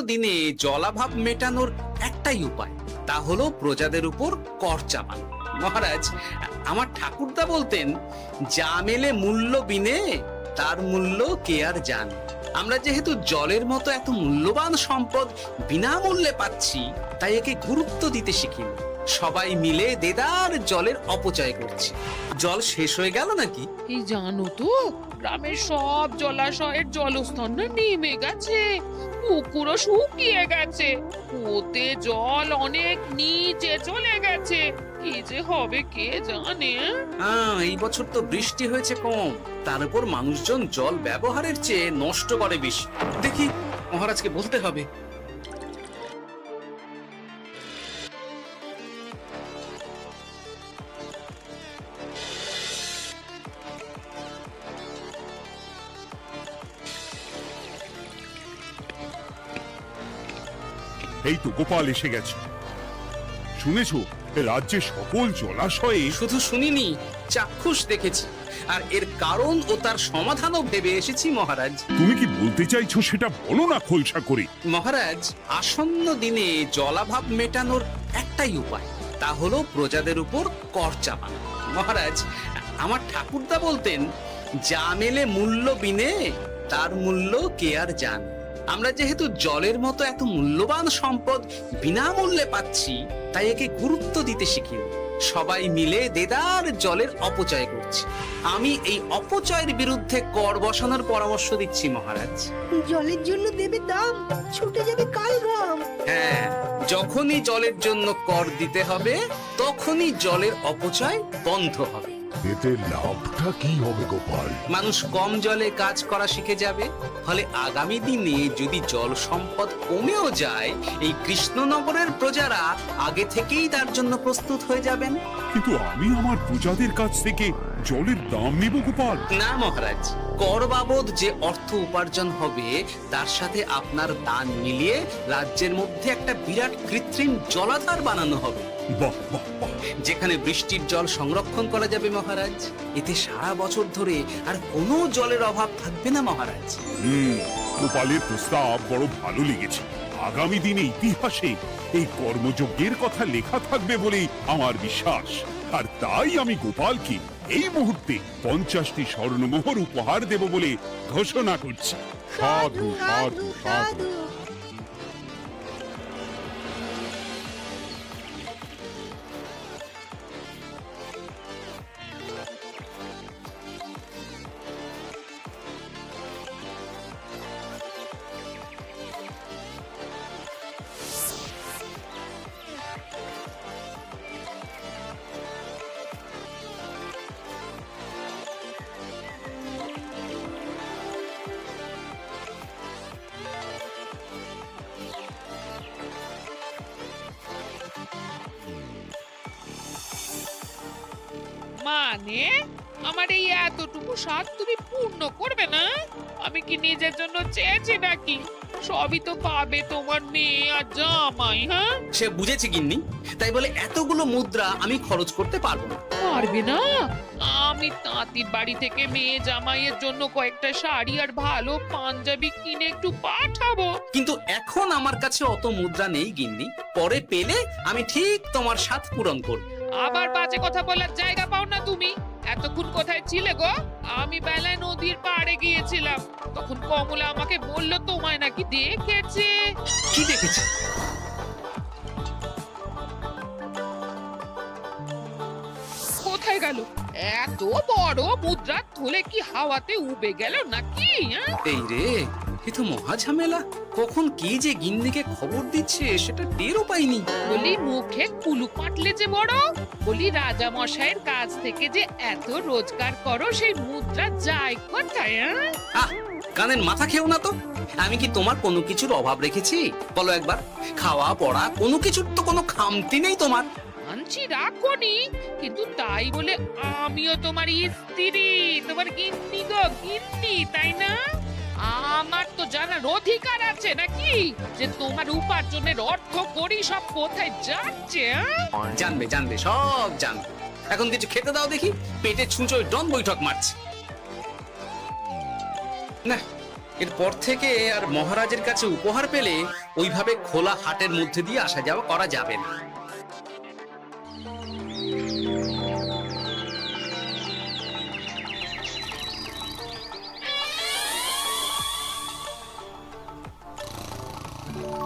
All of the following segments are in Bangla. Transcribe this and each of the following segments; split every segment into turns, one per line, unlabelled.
দিনে জলাভাব মেটানোর একটাই উপায়, তা হলো প্রজাদের উপর কর চাপানো। মহারাজ, আমার ঠাকুরদা বলতেন, যা মেলে মূল্য বিনে তার মূল্য কে আর জানে। আমরা যেহেতু জলের মতো এত মূল্যবান সম্পদ বিনামূল্যে পাচ্ছি, তাই একে গুরুত্ব দিতে শিখিনি। সবাই মিলে দেদার জলের অপচয় করছে। জল শেষ হয়ে গেল নাকি?
এই জানো তো, গ্রামের সব জলাশয়ের জলস্তর না নেমে গেছে, পুকুরও শুকিয়ে গেছে, ওতে জল অনেক নিচে চলে গেছে। কি যে হবে কে জানে।
এই বছর তো বৃষ্টি হয়েছে কম, তার উপর মানুষজন জল ব্যবহারের চেয়ে নষ্ট করে বেশি। দেখি, মহারাজকে বলতে হবে।
এই তো গোপাল এসে গেছে। শুনেছো, রাজ্যের সকল জলাশয়ে
শুধু শুনিনি, চাক্ষুষ দেখেছি, আর এর কারণ ও তার সমাধানও ভেবে এসেছি মহারাজ।
তুমি কি বলতে চাইছো সেটা বলো না খোলসা করে।
মহারাজ, আসন্ন দিনে জলাভাব মেটানোর একটাই উপায়, তা হলো প্রজাদের উপর কর চাপানো। মহারাজ, আমার ঠাকুরদা বলতেন, যা মেলে মূল্য বিনে তার মূল্য কে আর জানে। আমরা যেহেতু জলের মতো এত মূল্যবান সম্পদ বিনামূল্যে পাচ্ছি, তাই একে গুরুত্ব দিতে শিখিনি। সবাই মিলে দেদার জলের অপচয় করছি। আমি এই অপচয়ের বিরুদ্ধে কর বসানোর পরামর্শ দিচ্ছি মহারাজ।
জলের জন্য দেবে দাম, ছুটে যাবে কাল ঘাম।
হ্যাঁ, যখনই জলের জন্য কর দিতে হবে, তখনই জলের অপচয় বন্ধ হবে।
এতে লাভটা কি হবে গোপাল?
মানুষ কম জলে কাজ করা শিখে যাবে, ফলে আগামী দিনে যদি জল সম্পদ কমেও যায়, এই কৃষ্ণনগরের প্রজারা আগে থেকেই তার জন্য প্রস্তুত হয়ে যাবেন।
কিন্তু আমি আমার প্রজাদের কাছ থেকে জলের দাম নেব গোপাল?
না মহারাজ, কর বাবদ যে অর্থ উপার্জন হবে, তার সাথে আপনার দান মিলিয়ে রাজ্যের মধ্যে একটা বিরাট কৃত্রিম জলাধার বানানো হবে,
বাহ বাহ বাহ।
যেখানে বৃষ্টির জল সংরক্ষণ করা যাবে মহারাজ। এতে সারা বছর ধরে আর কোনো জলের অভাব থাকবে না মহারাজ।
গোপালের প্রস্তাব বড় ভালো লেগেছে। আগামী দিনে ইতিহাসে এই কর্মযজ্ঞের কথা লেখা থাকবে বলেই আমার বিশ্বাস। আর তাই আমি গোপালকে এই মুহূর্তে 50টি স্বর্ণমোহর উপহার দেব বলে ঘোষণা করছি। সাধু সাধু সাধু।
মানে আমার এই এতটুকু স্বাদ তুমি পূর্ণ করবে না? আমি কি নিজের জন্য চেয়েছি নাকি? সবই তো পাবে তোমার মেয়ে আর জামাই। হ্যাঁ,
সে বুঝেছে গিন্নি, তাই বলে এতগুলো মুদ্রা আমি খরচ করতে পারবো না।
পারবে না? আমি তাঁতির বাড়ি থেকে মেয়ে জামাইয়ের জন্য কয়েকটা শাড়ি আর ভালো পাঞ্জাবি কিনে একটু পাঠাবো।
কিন্তু এখন আমার কাছে অত মুদ্রা নেই গিন্নি, পরে পেলে আমি ঠিক তোমার স্বাদ পূরণ করব।
আবার বাজে কথা বলার জায়গা পাও না তুমি। এতক্ষণ কোথায় ছিলে গো? আমি বেলায় নদীর পাড়ে গিয়েছিলাম, তখন কমলা আমাকে বললো তোমায় নাকি দেখেছে।
কি দেখেছি?
কোথায় গেল? এত বড় মুদ্রা থলে কি হাওয়াতে উবে গেল নাকি?
এই রে, এ তো মহা ঝামেলা। কখন কি যে গিন্নিকে খবর দিচ্ছে সেটা টেরও পাইনি।
বলি মুখে কুলু পাটলে যে বড়, বলি রাজা মশাইয়ের কাছ থেকে যে এত রোজগার করো, সেই মুদ্রা যায় কোথায়?
কানের মাথা খেও না তো। আমি কি তোমার কোনো কিছুর অভাব রেখেছি? বলো একবার। খাওয়া পড়া কোনো কিছুর তো কোনো খামতি নেই তোমার।
আনছি রাখোনি, কিন্তু তাই বলে আমিও তোমার স্ত্রী, তোমার গিন্নি গো গিন্নি, তাই না? আমার তো জানার অধিকার আছে নাকি যে তোমার উপার্জনের অর্থ করি সব কোথায় যাচ্ছে?
জানবে জানবে, সব জানবে। এখন কিছু খেতে দাও দেখি, পেটে ছুঁচোয় ডন বৈঠক মারছে। না, এরপর থেকে আর মহারাজের কাছে উপহার পেলে ওইভাবে খোলা হাটের মধ্যে দিয়ে আসা যাওয়া করা যাবে না।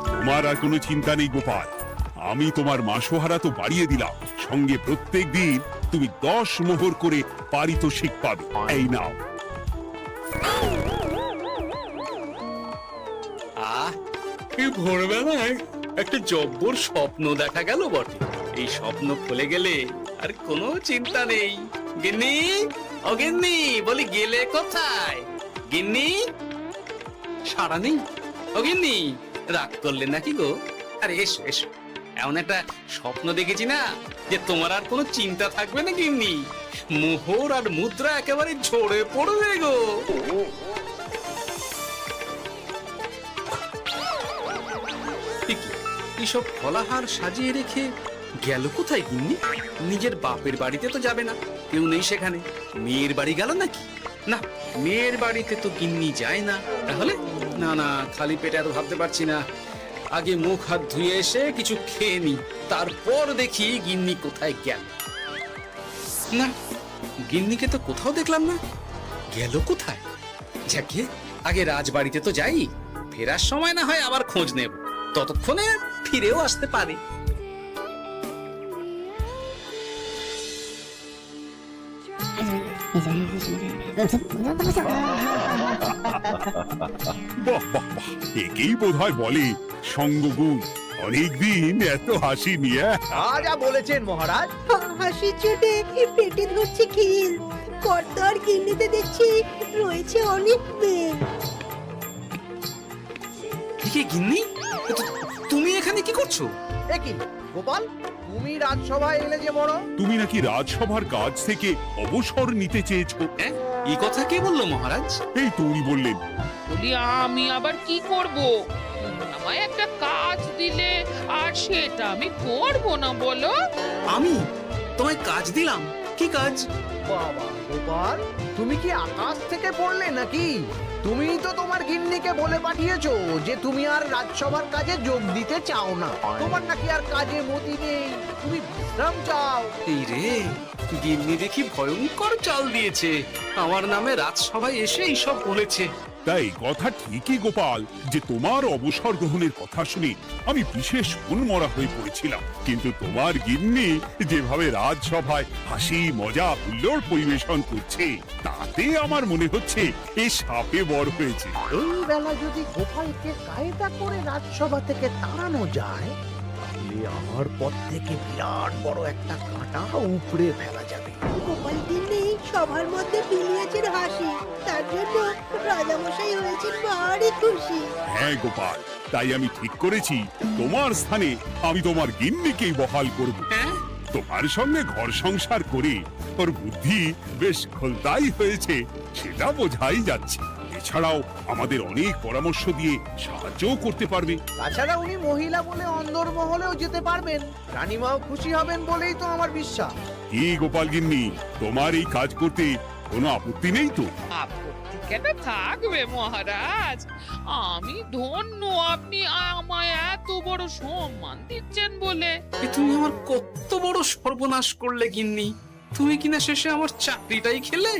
তোমার আর কোনো চিন্তা নেই গোপাল, আমি তোমার মাসোহারা তো বাড়িয়ে দিলাম, সঙ্গে প্রত্যেক দিন তুমি 10 মোহর করে পারিতোষিক পাবে। এই নাও।
এই ভোরবেলায় একটা জব্বর স্বপ্ন দেখা গেল বটে। এই স্বপ্ন খুলে গেলে আর কোনো চিন্তা নেই। গিন্নি, ও গিন্নি, বলি গেলে কোথায়? গিন্নি, সারা নেই। ও গিন্নি, রাগ করলে নাকি গো? আরে এসো এসো, এমন একটা স্বপ্ন দেখেছি না যে তোমার আর কোনো চিন্তা থাকবে না গিন্নি। মোহর আর মুদ্রা একেবারে ঝরে পড়বে গো। এসব ফলাহার সাজিয়ে রেখে গেল কোথায় গিন্নি? নিজের বাপের বাড়িতে তো যাবে না, কেউ নেই সেখানে। মেয়ের বাড়ি গেল নাকি? না, মেয়ের বাড়িতে তো গিন্নি যায় না। তাহলে না না, খালি পেটে আর ভাবতে পারছি না। আগে মুখ হাত ধুয়ে এসে কিছু খেয়ে নি, তারপর দেখি গিন্নি কোথায় গেল। না, গিন্নিকে তো কোথাও দেখলাম না। গেল কোথায়? যাকে আগে রাজবাড়িতে তো যাই, ফেরার সময় না হয় আবার খোঁজ নেব, ততক্ষণে ফিরেও আসতে পারে।
বাহ বাহ বাহ, একেই বোধহয় বলে সঙ্গগুণ। অনেকদিন এত হাসি নিয়ে।
যা বলেছেন মহারাজ।
হাসির চোটে পেটে ধরছে খিল। কর্তার গিন্নিতে দেখছি রয়েছে অনেক মেয়ে।
কি গিন্নি, তুমি এখানে কি করছো?
একই গোপাল, তুমি রাজসভায় এলে যে বড়।
তুমি নাকি রাজসভার কাজ থেকে অবসর নিতে চেয়েছো?
হ্যাঁ, এই কথা কে বললো মহারাজ?
এই তো উনি বললেন।
বলি আমি আবার কি করব? আমায় একটা কাজ দিলে আর সেটা আমি করব না বলো?
আমি তোমায় কাজ দিলাম? কি কাজ?
বাবা গোপাল, তুমি কি আকাশ থেকে পড়লে নাকি? তুমি তো তোমার গিন্নিকে বলে পাঠিয়েছো যে তুমি আর রাজসভার কাজে যোগ দিতে চাও না। তোমার নাকি আর কাজে মতি নেই, তুমি বিশ্রাম চাও।
এই রে, গিন্নি দেখি ভয়ঙ্কর চাল দিয়েছে। আমার নামে রাজসভায় এসে এইসব বলেছে।
তাই কথা ঠিকই গোপাল, যে তোমার অবসর গ্রহণের কথা শুনে আমি বিশেষ মনমরা হয়ে পড়েছিলাম। কিন্তু তোমার গিন্নি যেভাবে রাজসভায় হাসি মজা হুল্লোড় পরিবেশন করছে, তাতে আমার মনে হচ্ছে এ সাপে বর হয়েছে।
এই বেলা যদি গোপালকে কায়দা করে রাজসভা থেকে তাড়ানো যায়, তাহলে আমার পথ থেকে বিরাট বড় একটা কাঁটা উপড়ে ফেলা যাবে।
গোপাল গিন্নি সবার মধ্যে বিলিয়েছেন হাসি, তার জন্য রাজামশাই হয়েছেন ভারী খুশি।
হ্যাঁ গোপাল, তাই আমি ঠিক করেছি তোমার স্থানে আমি তোমার গিন্নিকেই বহাল করব।
হ্যাঁ,
তোমার সঙ্গে ঘর সংসার করে ওর বুদ্ধি বেশ খোলতাই হয়েছে, সেটা বোঝাই যাচ্ছে। এছাড়াও আমাদের অনেক পরামর্শ দিয়ে সাহায্যও করতে পারবে।
তাছাড়া উনি মহিলা বলে অন্দরমহলেও যেতে পারবেন, রানীমাও খুশি হবেন বলেই তো আমার বিশ্বাস।
কি গোপাল গিন্নি, তোমার এই কাজ করতে কোনো আপত্তি নেই তো?
আপত্তি কেন থাকবে মহারাজ? আমি ধন্য আপনি আমায় এত বড় সম্মান দিচ্ছেন বলে।
এ তুমি আমার কত বড় সর্বনাশ করলে গিন্নি। তুমি কিনা শেষে আমার চাকরিটাই খেলে।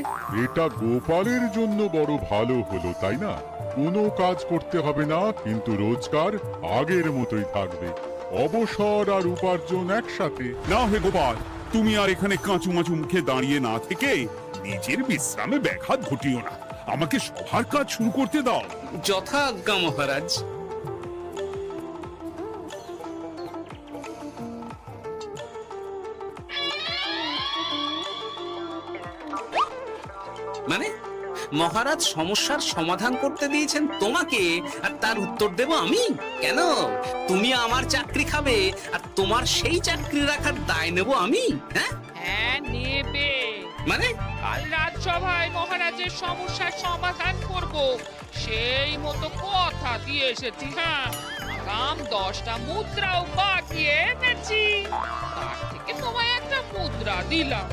এটা গোপালের জন্য বড় ভালো হলো, তাই না? কোনো কাজ করতে হবে না, কিন্তু রোজগার আগের মতোই থাকবে। অবসর আর উপার্জন একসাথে।
না হে গোপাল, তুমি আর এখানে কাঁচু মাচু মুখে দাঁড়িয়ে না থেকে নিজের বিশ্রামে ব্যাঘাত ঘটিও না। আমাকে সবার কাজ শুরু করতে দাও।
যথা আজ্ঞা মহারাজ। মানে মহারাজ সমস্যার সমাধান করতে দিয়েছেন তোমাকে, আর তার উত্তর দেব আমি? কেন? তুমি আমার চাকরি খাবে আর তোমার সেই চাকরি রাখার দায় নেব আমি? হ্যাঁ
হ্যাঁ, নেবে।
মানে
কাল রাজসভায় মহারাজের সমস্যার সমাধান করব, সেই মতো কথা দিয়ে এসেছি। হ্যাঁ, আগাম 10টা মুদ্রাও বাকিয়ে এনেছি, তার থেকে তোমায় একটা মুদ্রা দিলাম।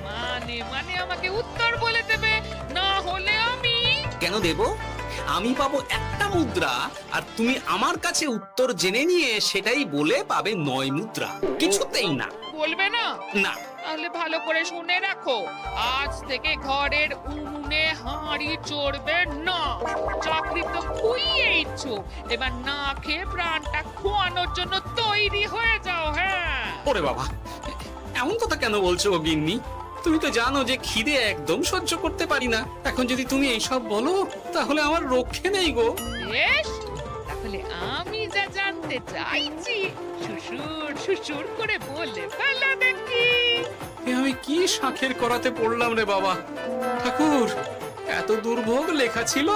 মানে মানে আমাকে উত্তর বলে দেবে, না হলে আমি।
কেন দেব? আমি পাবো একটা মুদ্রা আর তুমি আমার কাছে উত্তর জেনে নিয়ে সেটাই বলে পাবে 9 মুদ্রা। কিছুতেই না।
বলবে না?
না।
তাহলে ভালো করে শুনে রাখো, আজ থেকে ঘরের উনুনে হাঁড়ি চড়বে না। চাকরি তো খুইয়েইছো, এবার না খেয়ে প্রাণটা খোয়ানোর জন্য তৈরি হয়ে যাও। হ্যাঁ।
ওরে বাবা, এমন কথা কেন বলছো গো গিন্নি? তুমি তো জানো যে খিদে একদম সহ্য করতে পারি না। এখন যদি তুমি এইসব বলো তাহলে আমার রক্ষে নেই গো।
বেশ, তাহলে আমি যা জানতে চাইছি শ্বশুর শ্বশুর করে বলে ফেলো দেখি।
এ আমি কি শাঁখের করাতে পড়লাম রে বাবা। ঠাকুর, এত দুর্ভোগ লেখা ছিল,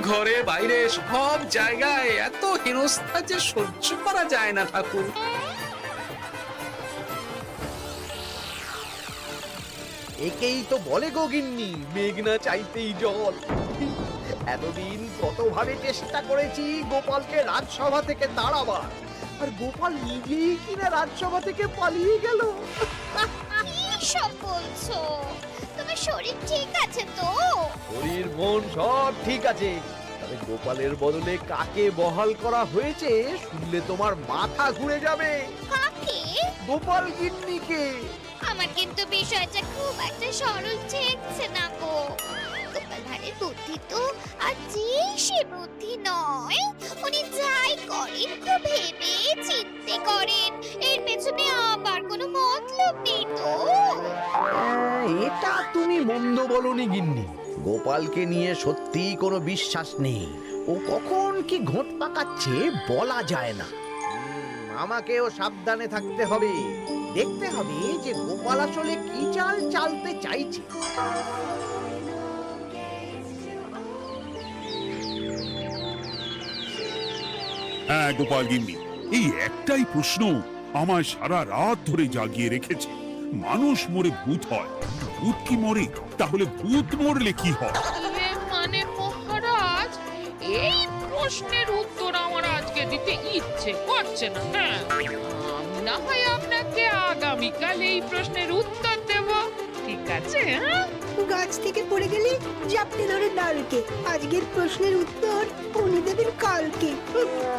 ঘরে বাইরে সব জায়গায় এত হেনস্থা যে সহ্য করা যায় না ঠাকুর।
একেই তো বলে গো গিন্নি, মেঘ না চাইতেই জল। এতদিন কতভাবে চেষ্টা করেছি গোপালকে রাজসভা থেকে তাড়াবার, আর গোপাল নিজেই কিনা রাজসভা থেকে পালিয়ে গেল।
কি সব বলছো? তোমার শরীর ঠিক আছে তো?
শরীর মন সব ঠিক আছে, তবে গোপালের বদলে কাকে বহাল করা হয়েছে শুনলে তোমার মাথা ঘুরে যাবে।
কাকে?
গোপাল গিন্নিকে।
আমার কিন্তু বিষয়টা খুব একটা সরল ঠেকছে না গো। গোপাল ভাঁড়ের বুদ্ধি তো আর যে সে বুদ্ধি নয়। উনি যাই করেন খুব ভেবে চিন্তে করেন, এর পেছনে আবার কোনো মতলব নেই তো।
এটা তুমি মন্দ বলনি গিন্নি, গোপালকে নিয়ে সত্যি কোনো বিশ্বাস নেই। ও কখন কি ঘোট পাকাচ্ছে বলা যায় না। আমাকেও সাবধানে থাকতে হবে, দেখতে হবে যে গোপাল আসলে কি চাল চালতে চাইছে।
হ্যাঁ গোপাল গিন্নি, এই একটাই প্রশ্ন আমার সারা রাত ধরে জাগিয়ে রেখেছে। মানুষ মরে ভূত হয়, ভূত কি মরে? তাহলে ভূত মরলে কি হয়?
মানে মহারাজ, এই প্রশ্নের উত্তর আমার আজকে দিতে ইচ্ছে করছে না। হ্যাঁ, আমি না হয় আপনাকে আগামীকাল এই প্রশ্নের উত্তর দেব, ঠিক আছে? হ্যাঁ,
গাছ থেকে পড়ে গেলে জাপটে ধরে ডালকে। আজকের প্রশ্নের উত্তর উনি দেবেন কালকে।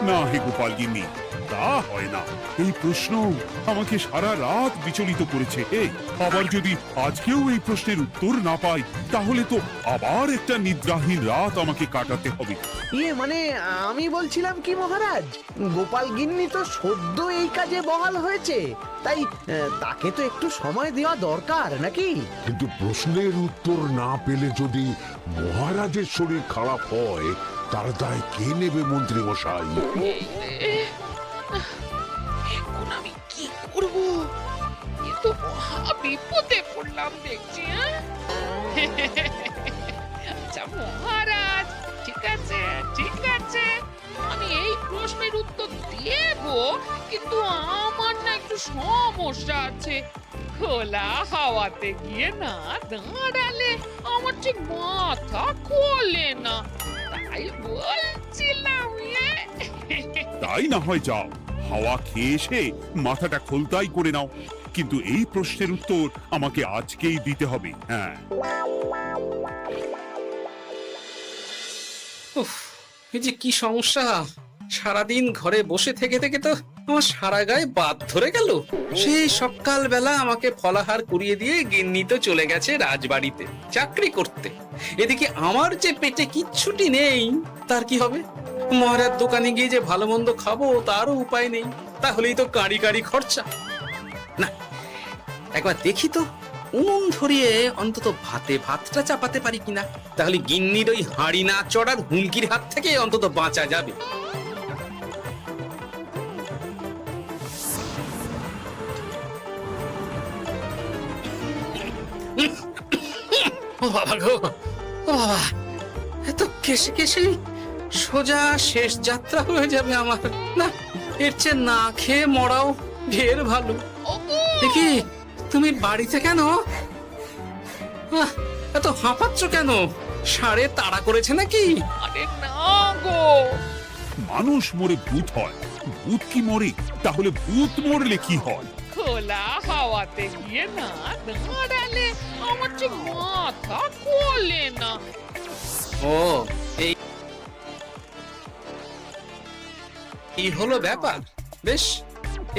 না হে গোপাল গিন্নি, তা হয় না। এই প্রশ্ন আমাকে সারা রাত বিচলিত করেছে। আবার যদি আজকেও এই প্রশ্নের উত্তর না পাই তাহলে তো আবার একটা নিদ্রাহীন রাত আমাকে কাটাতে হবে।
মানে আমি বলছিলাম কি মহারাজ, গোপাল গিন্নি তো সদ্য এই কাজে বহাল হয়েছে, তাই তাকে তো একটু সময় দেওয়া দরকার নাকি?
কিন্তু প্রশ্নের উত্তর না পেলে যদি মহারাজের শরীর খারাপ হয় তার দায় কে নেবে মন্ত্রী মশাই?
এখন আমি কি করব? এ তো মহা বিপদে পড়লাম দেখছি। হ্যাঁ? আচ্ছা মহারাজ, ঠিক আছে ঠিক আছে, আমি এই প্রশ্নের উত্তর দেব, কিন্তু আমার না একটু সমস্যা আছে। খোলা হাওয়াতে গিয়ে না দাঁড়ালে আমার ঠিক মাথা খোলে না, তাই বলছিলাম।
তাই না হয় যাও, হাওয়া খেয়ে এসে মাথাটা খোলতাই করে নাও, কিন্তু এই প্রশ্নের উত্তর আমাকে আজকেই দিতে হবে। হ্যাঁ,
উফ, এই যে কি সমস্যা! সারাদিন ঘরে বসে থেকে থেকে তো আমার সারা গায়ে বাদ ধরে গেল। সেই সকালবেলা আমাকে ফলাহার করিয়ে দিয়ে গিন্নি তো চলে গেছে রাজবাড়িতে চাকরি করতে। এদিকে আমার যে পেটে কিচ্ছুটি নেই, তার কি হবে? মহারাজ দোকানে গিয়ে যে ভালো মন্দ খাবো তারও উপায় নেই, তাহলেই তো কাঁড়ি কাঁড়ি খরচা। না, একবার দেখি তো উনুন ধরিয়ে অন্তত ভাতটা চাপাতে পারি কিনা, তাহলে গিন্নির ওই হাঁড়ি না চড়ার হুমকির হাত থেকে অন্তত বাঁচা যাবে। ও বাবা গো, ও বাবা, এত কেসে কেসে সোজা শেষ যাত্রা হয়ে যাবে আমার। না, এর চেয়ে না খেয়ে মরাও ঢের ভালো। দেখি তুমি বাড়িতে কেন? এত হাঁপাচ্ছ কেন? ষাঁড়ে তাড়া করেছে নাকি?
আরে না গো,
মানুষ মরে ভূত হয়, ভূত কি মরে? তাহলে ভূত মরলে কি হয়?
খোলা হাওয়াতে গিয়ে না দাঁড়ালে আমার ঠিক মাথা খোলে না।
ও, এই এই হলো ব্যাপার। বেশ,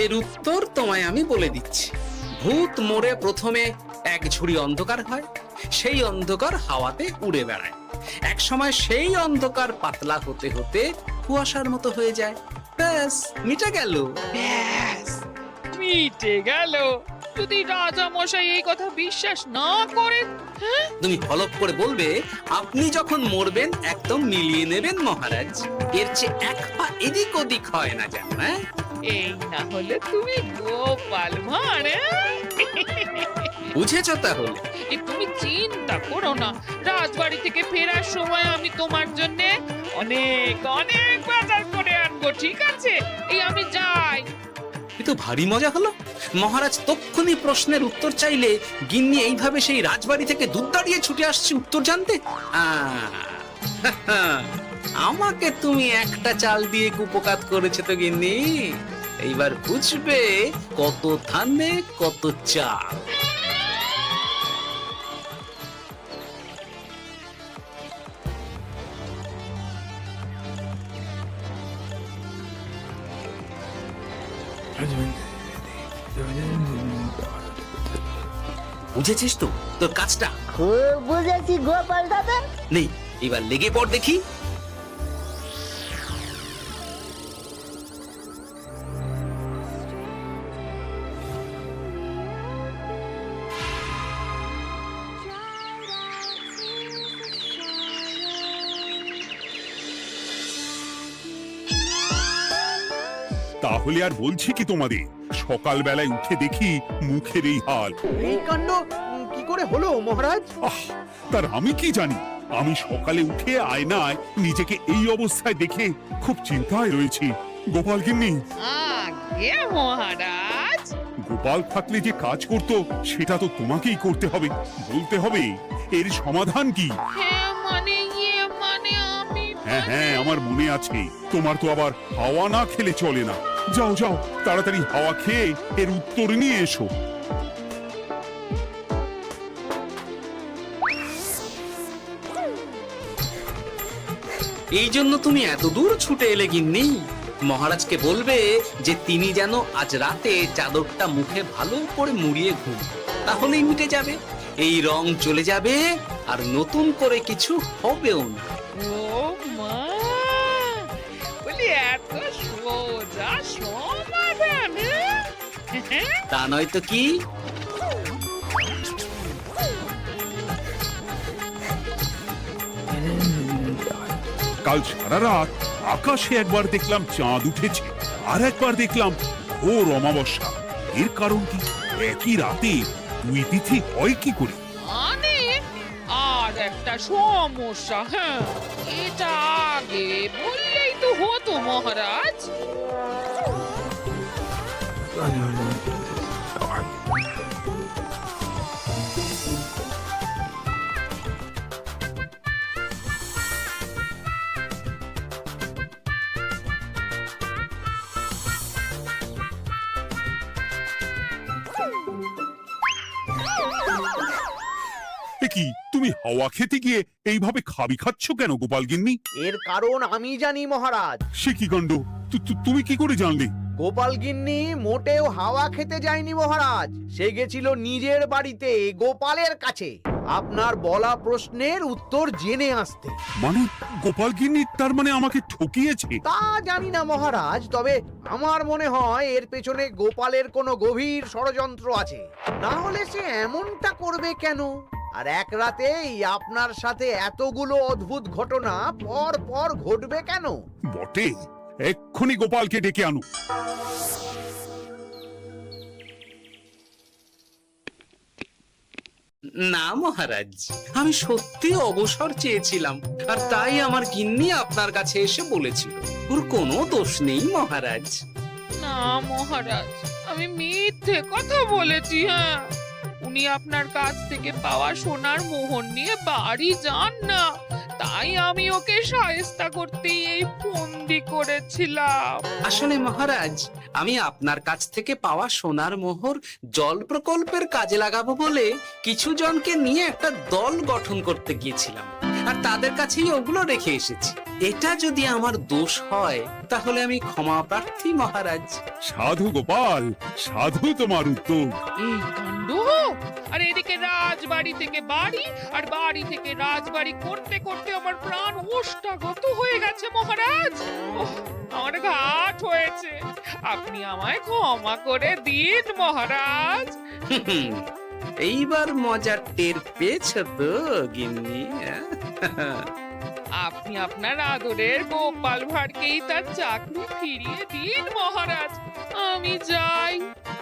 এর উত্তর তোমায় আমি বলে দিচ্ছি। ভূত মরে প্রথমে এক ঝুড়ি অন্ধকার হয়, সেই অন্ধকার হাওয়াতে উড়ে বেড়ায়। এক সময় সেই অন্ধকার পাতলা হতে হতে কুয়াশার মতো হয়ে যায়। ব্যাস, মিটে গেল।
ব্যাস, মিটে গেল। যদি রাজা মশাই এই কথা বিশ্বাস না করেন, হ্যাঁ?
তুমি হলপ করে বলবে আপনি যখন মরবেন একদম মিলিয়ে নেবেন মহারাজ। এর চেয়ে এক পা এদিক ওদিক হয় না যেন। হ্যাঁ,
এই না হলে তুমি গোপাল ভাঁড়, হ্যাঁ?
বুঝেছ তাহলে?
এই তুমি চিন্তা করো না, রাজবাড়ি থেকে ফেরার সময় আমি তোমার জন্য অনেক অনেক বাজার করে আনবো, ঠিক আছে? এই আমি যাই।
এ তো ভারী মজা হলো। মহারাজ তক্ষুনি প্রশ্নের উত্তর চাইলে গিন্নি এইভাবে সেই রাজবাড়ি থেকে দুধ দাঁড়িয়ে ছুটে আসছে উত্তর জানতে। আমাকে তুমি একটা চাল দিয়ে কুপকাত করেছে তো গিন্নি। এইবার বুঝবে কত ধানে কত চাল। বুঝেছিস তো তোর কাজটা?
খুব বুঝেছি গোপাল দাদা।
নেই, এবার লেগে পড় দেখি।
তাহলে আর বলছি কি তোমাদের, সকালবেলায় উঠে দেখি মুখের এই হাল।
এই কাণ্ড কি করে হলো মহারাজ?
আহ, তার আমি কি জানি। আমি সকালে উঠে আয়নায় নিজেকে এই অবস্থায় দেখে খুব চিন্তায় রয়েছি। গোপাল গিন্নি,
আগে মহারাজ,
গোপাল থাকলে যে কাজ করতো সেটা তো তোমাকেই করতে হবে। বলতে হবে এর সমাধান কি।
হ্যাঁ মানে আমি
হ্যাঁ হ্যাঁ, আমার মনে আছে। তোমার তো আবার হাওয়া না খেলে চলে না। যাও যাও, তাড়াতাড়ি হাওয়া খেয়ে এর উত্তর নিয়ে এসো।
এই জন্য তুমি এত দূর ছুটে এলে গিন্নি? মহারাজকে বলবে যে তিনি যেন আজ রাতে চাদরটা মুখে ভালো করে মুড়িয়ে ঘুম, তাহলেই মিটে যাবে। এই রং চলে যাবে আর নতুন করে কিছু হবেও না।
ও মা, বলি এত সোজা সমাধান, হ্যাঁ?
তা নয় তো কি?
কাল সারা রাত আকাশে একবার দেখলাম চাঁদ উঠেছে, আর একবার দেখলাম ঘোর অমাবস্যা। এর কারণ কি? একই রাতে দুই তিথি হয় কি করে?
মানে আর একটা সমস্যা, হ্যাঁ, এটা আগে বললেই তো হতো মহারাজ।
এ কি, তুমি হাওয়া খেতে গিয়ে এইভাবে খাবি খাচ্ছ কেন গোপাল গিন্নি?
এর কারণ আমি জানি মহারাজ।
সে কি কাণ্ড! তুমি কি করে জানলে?
গোপাল গিন্নি মোটেও হাওয়া খেতে যায়নি মহারাজ, সে গেছিল নিজের বাড়িতে গোপালের কাছে আপনার বলা প্রশ্নের উত্তর জেনে আসতে।
মানে গোপাল গিন্নি তার মানে আমাকে ঠকিয়েছে?
তা জানি না মহারাজ, তবে আমার মনে হয় এর পেছনে গোপালের কোনো গভীর ষড়যন্ত্র আছে। না হলে সে এমনটা করবে কেন? আর এক রাতেই আপনার সাথে এতগুলো অদ্ভুত ঘটনা পর পর ঘটবে কেন?
বটে, এক্ষুনি গোপালকে ডেকে আনো।
না মহারাজ, আমি সত্যি অবসর চেয়েছিলাম, আর তাই আমার গিন্নি আপনার কাছে এসে বলেছিল। ওর কোনো দোষ নেই মহারাজ।
না মহারাজ, আমি মিথ্যে কথা বলেছি, হ্যাঁ। উনি আপনার কাছ থেকে পাওয়া সোনার মোহর নিয়ে বাড়ি যান না, তাই আমি ওকে শায়েস্তা করতে এই ফন্দি করেছিলাম।
আসলে মহারাজ, আমি আপনার কাছ থেকে পাওয়া সোনার মোহর জল প্রকল্পের কাজে লাগাবো বলে কিছু জনকে নিয়ে একটা দল গঠন করতে গিয়েছিলাম। আর তাদের কাছেই ওগুলো রেখে এসেছি। এটা যদি আমার দোষ হয় তাহলে আমি ক্ষমা প্রার্থী মহারাজ।
সাধু গোপাল, সাধু তোমার উত্তর।
এই কাণ্ড! আর এদিকে রাজবাড়ি থেকে বাড়ি আর বাড়ি থেকে রাজবাড়ি করতে করতে আমার প্রাণ ওষ্ঠাগত হয়ে গেছে মহারাজ। ওহ, আমার ঘাট হয়েছে, আপনি আমায় ক্ষমা করে দিন মহারাজ।
হুম, এইবার মজার টের পেয়েছ তো গিন্নি?
আপনি আপনার আদরের গোপাল ভাঁড়কেই তার চাকরি ফিরিয়ে দিন মহারাজ। আমি যাই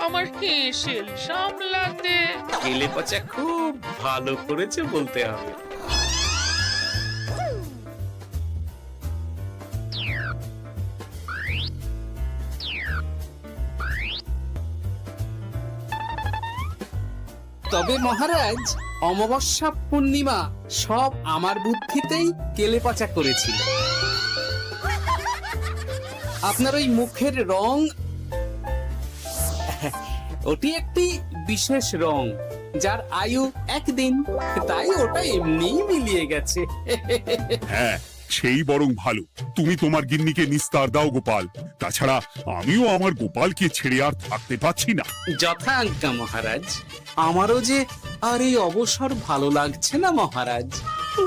আমার হেসেল সামলাতে।
কেলে পচা খুব ভালো করেছে বলতে হবে। তবে মহারাজ, অমাবস্যা পূর্ণিমা সব আমার বুদ্ধিতেই কেলেপচা করেছিল। আপনার ওই মুখের রং, ওটি একটি বিশেষ রং যার আয়ু একদিন, তাই ওটা এমনিই মিলিয়ে গেছে।
হ্যাঁ, সেই বরং ভালো। তুমি তোমার গিন্নিকে নিস্তার দাও গোপাল। তাছাড়া আমিও আমার গোপালকে ছেড়ে আর থাকতে পারছি না।
যথা আজ্ঞা মহারাজ। আমারও যে আর এই অবসর ভালো লাগছে না মহারাজ।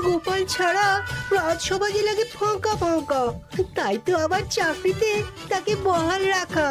গোপাল ছাড়া রাজসভা যে লাগে ফাঁকা ফাঁকা, তাই তো আবার চাকরিতে তাকে বহাল রাখা।